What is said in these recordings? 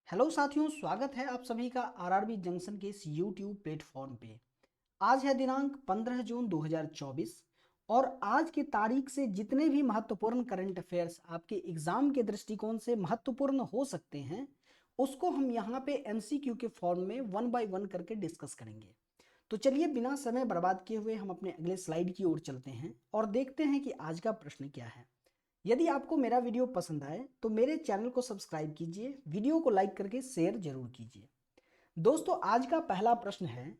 Hello साथियों, स्वागत है आप सभी का आरआरबी जंक्शन के इस यूट्यूब प्लेटफॉर्म पे। आज है दिनांक 15 जून 2024 और आज की तारीख से जितने भी महत्वपूर्ण करंट अफेयर्स आपके एग्जाम के दृष्टिकोण से महत्वपूर्ण हो सकते हैं उसको हम यहाँ पे एमसीक्यू के फॉर्म में वन बाय वन करके डिस्कस करेंगे। तो चलिए बिना समय बर्बाद किए हुए हम अपने अगले स्लाइड की ओर चलते हैं और देखते हैं कि आज का प्रश्न क्या है। यदि आपको मेरा वीडियो पसंद आए तो मेरे चैनल को सब्सक्राइब कीजिए, वीडियो को लाइक करके शेयर जरूर कीजिए। दोस्तों, आज का पहला प्रश्न है,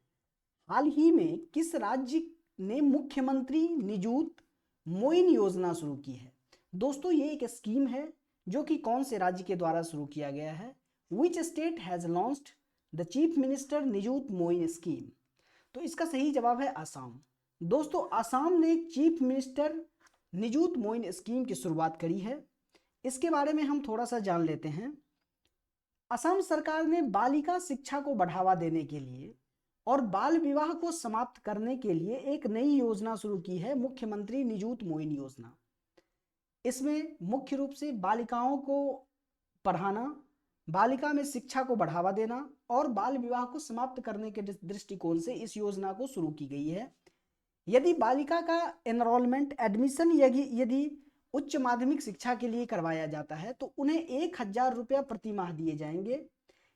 हाल ही में किस राज्य ने मुख्यमंत्री निजुत मोइन योजना शुरू की है। दोस्तों, ये एक स्कीम है जो कि कौन से राज्य के द्वारा शुरू किया गया है। Which state has launched the chief minister Nijut Moina scheme. तो इसका सही जवाब है आसाम। दोस्तों, आसाम ने chief minister Nijut Moina scheme की शुरुआत करी है। इसके बारे में हम थोड़ा सा जान लेते हैं। असम सरकार ने बालिका शिक्षा को बढ़ावा देने के लिए और बाल विवाह को समाप्त करने के लिए एक नई योजना शुरू की है, मुख्यमंत्री निजुत मोइन योजना। इसमें मुख्य रूप से बालिकाओं को पढ़ाना, बालिका में शिक्षा को बढ़ावा देना और बाल विवाह को समाप्त करने के दृष्टिकोण से इस योजना को शुरू की गई है। यदि बालिका का एनरोलमेंट एडमिशन यदि उच्च माध्यमिक शिक्षा के लिए करवाया जाता है तो उन्हें 1,000 रुपया प्रति माह दिए जाएंगे।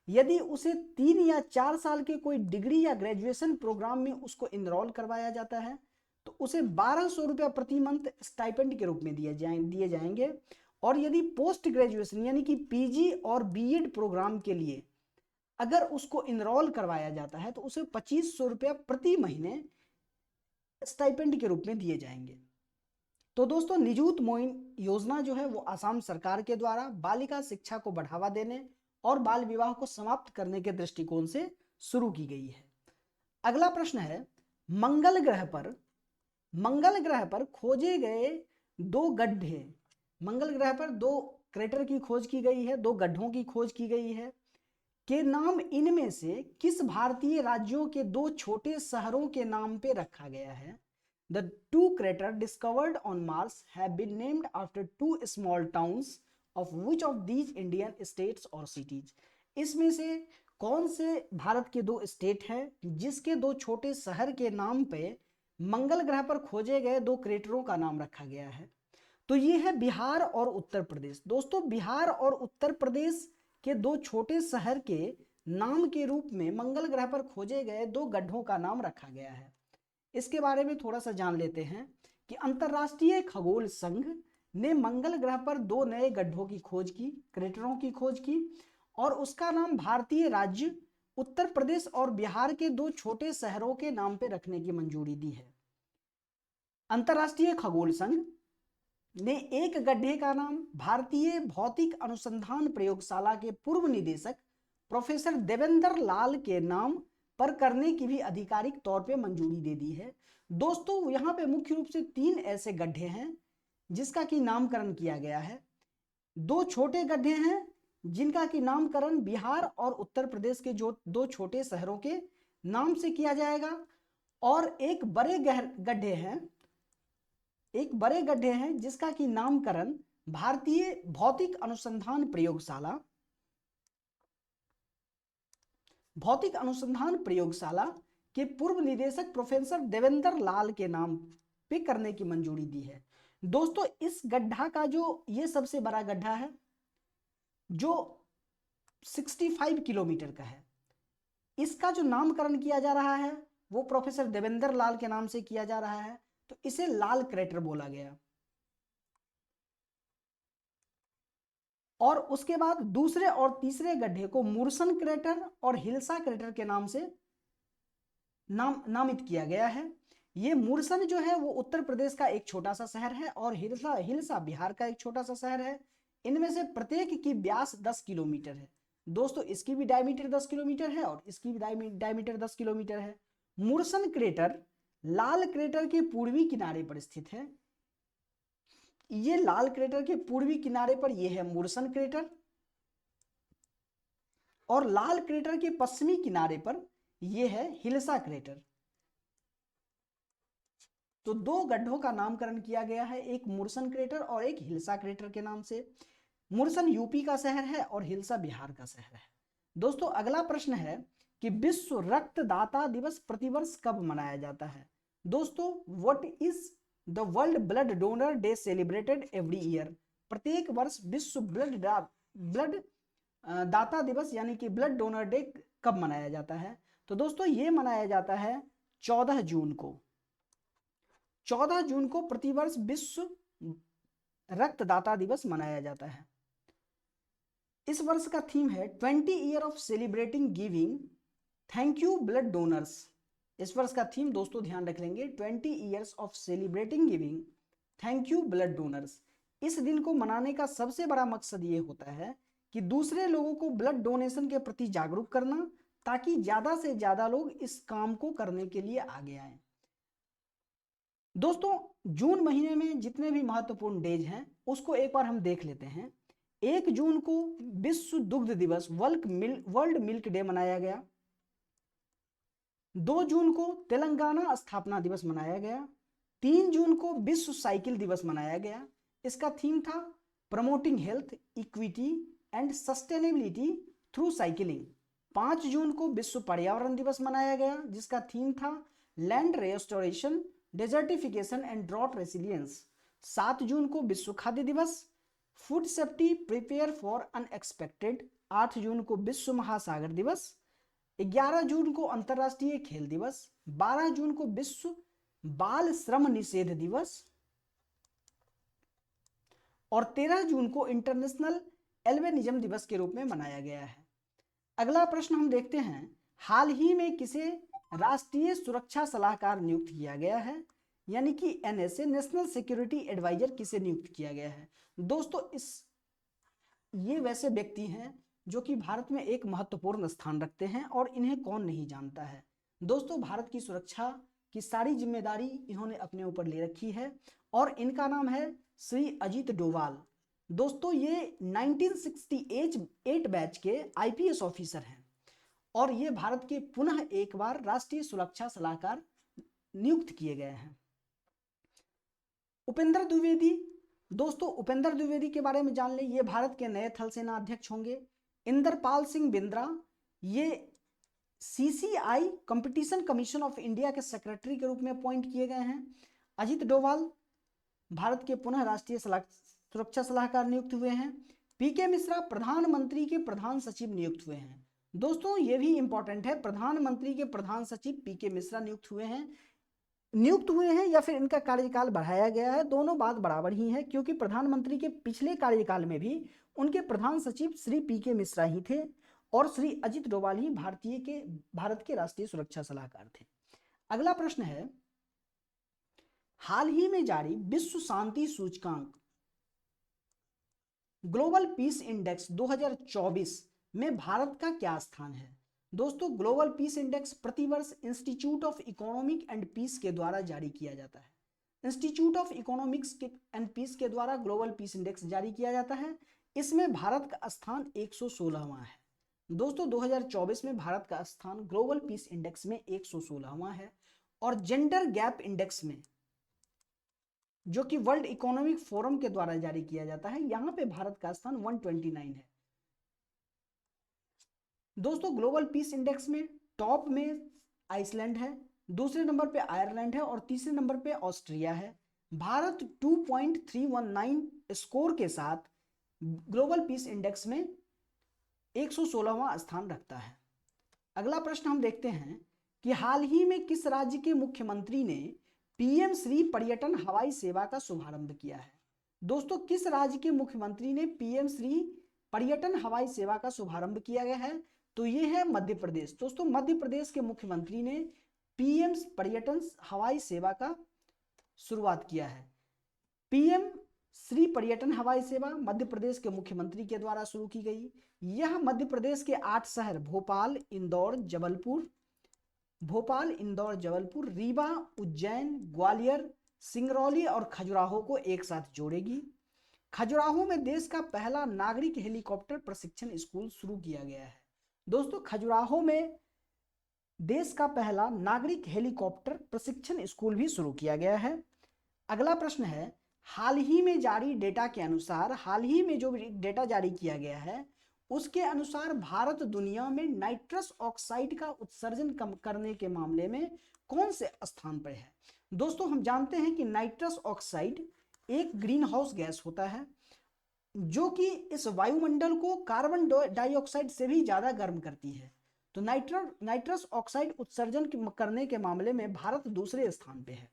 यदि उसे 3 या 4 साल के कोई डिग्री या ग्रेजुएशन प्रोग्राम में उसको इनरोल करवाया जाता है तो उसे 1,200 रुपया प्रति मंथ स्टाइपेंड के रूप में दिए जाएंगे। और यदि पोस्ट ग्रेजुएशन यानी कि पीजी और बीएड प्रोग्राम के लिए अगर उसको इनरोल करवाया जाता है तो उसे 2,500 रुपया प्रति महीने स्टाइपेंड के रूप में दिए जाएंगे। तो दोस्तों, निजुत मोइन योजना जो है वो असम सरकार के द्वारा बालिका शिक्षा को बढ़ावा देने और बाल विवाह को समाप्त करने के दृष्टिकोण से शुरू की गई है। अगला प्रश्न है, मंगल ग्रह पर खोजे गए 2 गड्ढे, मंगल ग्रह पर 2 क्रेटर की खोज की गई है, 2 गड्ढों की खोज की गई है के नाम इनमें से किस भारतीय राज्यों के 2 छोटे शहरों के नाम पे रखा गया है। The 2 craters discovered on Mars have been named after 2 small towns of which of these Indian states or cities। इसमें से कौन से भारत के 2 स्टेट हैं जिसके 2 छोटे शहर के नाम पे मंगल ग्रह पर खोजे गए 2 क्रेटरों का नाम रखा गया है। तो ये है बिहार और उत्तर प्रदेश। दोस्तों, बिहार और उत्तर प्रदेश के 2 छोटे शहर के नाम के रूप में मंगल ग्रह पर खोजे गए 2 गड्ढों का नाम रखा गया है। इसके बारे में थोड़ा सा जान लेते हैं कि अंतरराष्ट्रीय खगोल संघ ने मंगल ग्रह पर 2 नए गड्ढों की खोज की, क्रेटरों की खोज की और उसका नाम भारतीय राज्य उत्तर प्रदेश और बिहार के 2 छोटे शहरों के नाम पे रखने की मंजूरी दी है। अंतरराष्ट्रीय खगोल संघ ने एक गड्ढे का नाम भारतीय भौतिक अनुसंधान प्रयोगशाला के पूर्व निदेशक प्रोफेसर देवेंद्र लाल के नाम पर करने की भी आधिकारिक तौर पे मंजूरी दे दी है। दोस्तों, यहाँ पे मुख्य रूप से 3 ऐसे गड्ढे हैं जिसका कि नामकरण किया गया है। 2 छोटे गड्ढे हैं जिनका कि नामकरण बिहार और उत्तर प्रदेश के जो 2 छोटे शहरों के नाम से किया जाएगा और एक बड़े गड्ढे हैं जिसका कि नामकरण भारतीय भौतिक अनुसंधान प्रयोगशाला के पूर्व निदेशक प्रोफेसर देवेंद्र लाल के नाम पे करने की मंजूरी दी है। दोस्तों, इस गड्ढा का जो ये सबसे बड़ा गड्ढा है जो 65 किलोमीटर का है, इसका जो नामकरण किया जा रहा है वो प्रोफेसर देवेंद्र लाल के नाम से किया जा रहा है, तो इसे लाल क्रेटर बोला गया। और उसके बाद दूसरे और तीसरे गड्ढे को मुरसन क्रेटर और हिल्सा क्रेटर के नाम से नामित किया गया है। ये मुरसन जो है वो उत्तर प्रदेश का एक छोटा सा शहर है और हिल्सा बिहार का एक छोटा सा शहर है। इनमें से प्रत्येक की व्यास 10 किलोमीटर है। दोस्तों, इसकी भी डायमीटर 10 किलोमीटर है और इसकी भी डायमीटर 10 किलोमीटर है। मुरसन क्रेटर लाल क्रेटर के पूर्वी किनारे पर स्थित है। ये लाल क्रेटर के पूर्वी किनारे पर यह है मुरसन क्रेटर और लाल क्रेटर के पश्चिमी किनारे पर यह है हिल्सा क्रेटर। तो 2 गड्ढों का नामकरण किया गया है, एक मुरसन क्रेटर और एक हिल्सा क्रेटर के नाम से। मुरसन यूपी का शहर है और हिल्सा बिहार का शहर है। दोस्तों अगला प्रश्न है कि विश्व रक्तदाता दिवस प्रतिवर्ष कब मनाया जाता है। दोस्तों what is the world blood donor day celebrated every year. प्रत्येक वर्ष विश्व ब्लड दाता दिवस यानी कि ब्लड डोनर डे कब मनाया जाता है। तो दोस्तों ये मनाया जाता है 14 जून को। 14 जून को प्रतिवर्ष विश्व रक्तदाता दिवस मनाया जाता है। इस वर्ष का थीम है 20 year of celebrating giving thank you blood donors. इस वर्ष का थीम दोस्तों ध्यान रख लेंगे 20 years of celebrating giving thank you blood donors. इस दिन को मनाने का सबसे बड़ा मकसद ये होता है कि दूसरे लोगों को ब्लड डोनेशन के प्रति जागरूक करना, ताकि ज्यादा से ज्यादा लोग इस काम को करने के लिए आगे आए। दोस्तों जून महीने में जितने भी महत्वपूर्ण डेज हैं उसको एक बार हम देख लेते हैं। 1 जून को विश्व दुग्ध दिवस वर्ल्ड मिल्क डे मनाया गया। 2 जून को तेलंगाना स्थापना दिवस मनाया गया। 3 जून को विश्व साइकिल दिवस मनाया गया। इसका थीम था promoting health equity and sustainability through cycling. 5 जून को विश्व पर्यावरण दिवस मनाया गया जिसका थीम था land restoration desertification and drought resilience. 7 जून को विश्व खाद्य दिवस food safety prepare for unexpected. 8 जून को विश्व महासागर दिवस। 11 जून को अंतरराष्ट्रीय खेल दिवस। 12 जून को विश्व बाल श्रम निषेध दिवस और 13 जून को इंटरनेशनल एल्बिनिज्म दिवस के रूप में मनाया गया है। अगला प्रश्न हम देखते हैं, हाल ही में किसे राष्ट्रीय सुरक्षा सलाहकार नियुक्त किया गया है, यानी कि एनएसए नेशनल सिक्योरिटी एडवाइजर किसे नियुक्त किया गया है। दोस्तों ये वैसे व्यक्ति हैं जो कि भारत में एक महत्वपूर्ण स्थान रखते हैं और इन्हें कौन नहीं जानता है। दोस्तों भारत की सुरक्षा की सारी जिम्मेदारी इन्होंने अपने ऊपर ले रखी है और इनका नाम है श्री अजीत डोभाल। दोस्तों ये 1968 बैच के आईपीएस ऑफिसर हैं और ये भारत के पुनः एक बार राष्ट्रीय सुरक्षा सलाहकार नियुक्त किए गए हैं। उपेंद्र द्विवेदी, दोस्तों उपेंद्र द्विवेदी के बारे में जान लें, ये भारत के नए थल सेना अध्यक्ष होंगे। इंदरपाल सिंह बिंद्रा, ये CCI competition commission of India के सेक्रेटरी के रूप में अपॉइंट किए गए हैं। अजीत डोभाल भारत के पुनः राष्ट्रीय सुरक्षा सलाहकार नियुक्त हुए हैं। पीके मिश्रा प्रधानमंत्री के प्रधान सचिव नियुक्त हुए हैं। दोस्तों ये भी इंपॉर्टेंट है, प्रधानमंत्री के प्रधान सचिव पीके मिश्रा नियुक्त हुए हैं या फिर इनका कार्यकाल बढ़ाया गया है, दोनों बात बराबर ही है, क्योंकि प्रधानमंत्री के पिछले कार्यकाल में भी उनके प्रधान सचिव श्री पीके मिश्रा ही थे और श्री अजित डोभाल ही भारत के राष्ट्रीय सुरक्षा सलाहकार थे। अगला प्रश्न है, हाल ही में जारी विश्व शांति सूचकांक ग्लोबल पीस इंडेक्स 2024 में भारत का क्या स्थान है। दोस्तों ग्लोबल पीस इंडेक्स प्रतिवर्ष institute of economic and peace के द्वारा जारी किया जाता है। Institute of economics and peace के द्वारा ग्लोबल पीस इंडेक्स जारी किया जाता है। इसमें भारत का स्थान 116वां है। दोस्तों 2024 में भारत का स्थान ग्लोबल पीस इंडेक्स में 116वां है और जेंडर गैप इंडेक्स में, जो कि वर्ल्ड इकोनॉमिक फोरम के द्वारा जारी किया जाता है, यहां पे भारत का स्थान 129 है। दोस्तों ग्लोबल पीस इंडेक्स में टॉप में आइसलैंड है, दूसरे नंबर पे आयरलैंड है और तीसरे नंबर पे ऑस्ट्रिया है। भारत 2.319 स्कोर के साथ ग्लोबल पीस इंडेक्स में 116वां स्थान रखता है। अगला प्रश्न हम देखते हैं कि हाल ही में किस राज्य के मुख्यमंत्री ने पीएम श्री पर्यटन हवाई सेवा का शुभारंभ किया है। दोस्तों किस राज्य के मुख्यमंत्री ने पीएम श्री पर्यटन हवाई सेवा का शुभारंभ किया गया है, तो ये है मध्य प्रदेश। दोस्तों मध्य प्रदेश के मुख्यमंत्री ने पीएम पर्यटन हवाई सेवा का शुरुआत किया है। पीएम श्री पर्यटन हवाई सेवा मध्य प्रदेश के मुख्यमंत्री के द्वारा शुरू की गई। यह मध्य प्रदेश के 8 शहर भोपाल, इंदौर, जबलपुर, रीवा, उज्जैन, ग्वालियर, सिंगरौली और खजुराहो को एक साथ जोड़ेगी। खजुराहो में देश का पहला नागरिक हेलीकॉप्टर प्रशिक्षण स्कूल शुरू किया गया है। दोस्तों खजुराहो में देश का पहला नागरिक हेलीकॉप्टर प्रशिक्षण स्कूल भी शुरू किया गया है। अगला प्रश्न है, हाल ही में जारी डेटा के अनुसार, हाल ही में जो डेटा जारी किया गया है उसके अनुसार भारत दुनिया में नाइट्रस ऑक्साइड का उत्सर्जन कम करने के मामले में कौन से स्थान पर है। दोस्तों हम जानते हैं कि नाइट्रस ऑक्साइड एक ग्रीन हाउस गैस होता है जो कि इस वायुमंडल को कार्बन डाइऑक्साइड से भी ज्यादा गर्म करती है। तो नाइट्रस ऑक्साइड उत्सर्जन करने के मामले में भारत दूसरे स्थान पे है।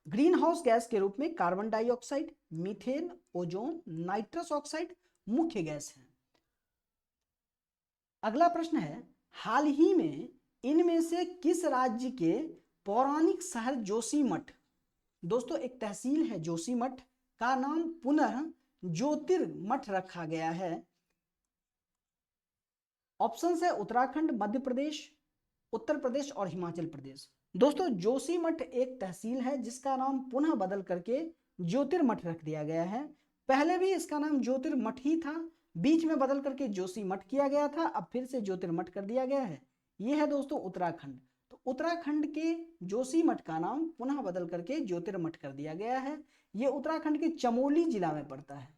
ग्रीन हाउस गैस के रूप में carbon dioxide, methane, ozone, nitrous oxide मुख्य गैस हैं। अगला प्रश्न है, हाल ही में इनमें से किस राज्य के पौराणिक शहर जोशीमठ, दोस्तों एक तहसील है जोशीमठ, का नाम पुनः ज्योतिर्मठ रखा गया है। ऑप्शन है उत्तराखंड, मध्य प्रदेश, उत्तर प्रदेश और हिमाचल प्रदेश। दोस्तों जोशीमठ एक तहसील है जिसका नाम पुनः बदल करके ज्योतिर्मठ रख दिया गया है। पहले भी इसका नाम ज्योतिर्मठ ही था, बीच में बदल करके जोशीमठ किया गया था, अब फिर से ज्योतिर्मठ कर दिया गया है। यह है दोस्तों उत्तराखंड। तो उत्तराखंड के जोशीमठ का नाम पुनः बदल करके ज्योतिर्मठ कर दिया गया है। यह उत्तराखंड के चमोली जिला में पड़ता है।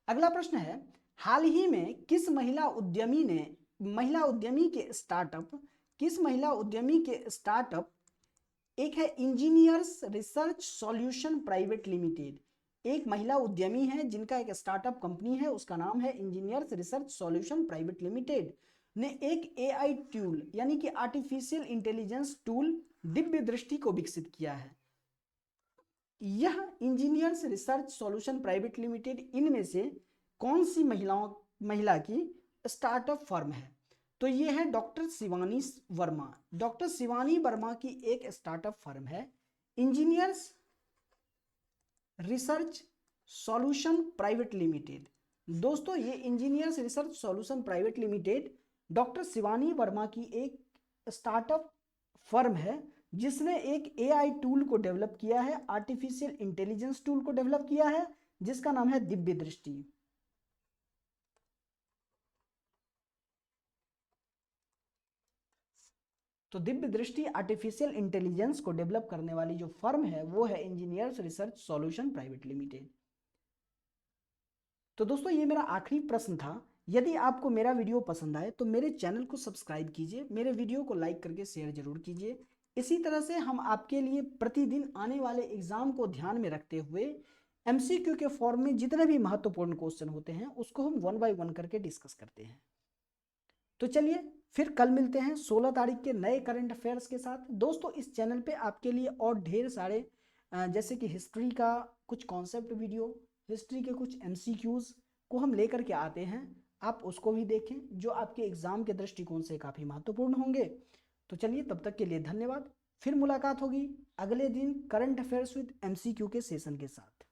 अगला प्रश्न है, हाल ही में किस महिला उद्यमी के स्टार्टअप एक है engineers research solution private limited. एक महिला उद्यमी है जिनका एक स्टार्टअप कंपनी है, उसका नाम है engineers research solution private limited, ने एक एआई टूल यानी कि आर्टिफिशियल इंटेलिजेंस टूल दिव्य दृष्टि को विकसित किया है। यह engineers research solution private limited इनमें से कौन सी महिला की स्टार्टअप फर्म है। तो यह है डॉक्टर शिवानी वर्मा। डॉक्टर शिवानी वर्मा की एक स्टार्टअप फर्म है engineers research solution private limited. दोस्तों ये engineers research solution private limited doctor Shivani Verma की एक स्टार्टअप फर्म है जिसने एक एआई टूल को डेवलप किया है, आर्टिफिशियल इंटेलिजेंस टूल को डेवलप किया है जिसका नाम है दिव्य दृष्टि। तो दिव्य दृष्टि आर्टिफिशियल इंटेलिजेंस को डेवलप करने वाली जो फर्म है वो है engineers research solution private limited. तो दोस्तों ये मेरा आखिरी प्रश्न था। यदि आपको मेरा वीडियो पसंद आए तो मेरे चैनल को सब्सक्राइब कीजिए, मेरे वीडियो को लाइक करके शेयर जरूर कीजिए। इसी तरह से हम आपके लिए प्रतिदिन आने वाले एग्जाम को ध्यान में रखते हुए एमसीक्यू के फॉर्म में जितने भी महत्वपूर्ण क्वेश्चन होते हैं उसको हम 1 बाय 1 करके डिस्कस करते हैं। तो चलिए फिर कल मिलते हैं 16 तारीख के नए करंट अफेयर्स के साथ। दोस्तों इस चैनल पे आपके लिए और ढेर सारे जैसे कि हिस्ट्री का कुछ कॉन्सेप्ट वीडियो, हिस्ट्री के कुछ एमसीक्यूज को हम लेकर के आते हैं, आप उसको भी देखें जो आपके एग्जाम के दृष्टिकोण से काफ़ी महत्वपूर्ण होंगे। तो चलिए तब तक के लिए धन्यवाद। फिर मुलाकात होगी अगले दिन करंट अफेयर्स विद एमसीक्यू के सेशन के साथ।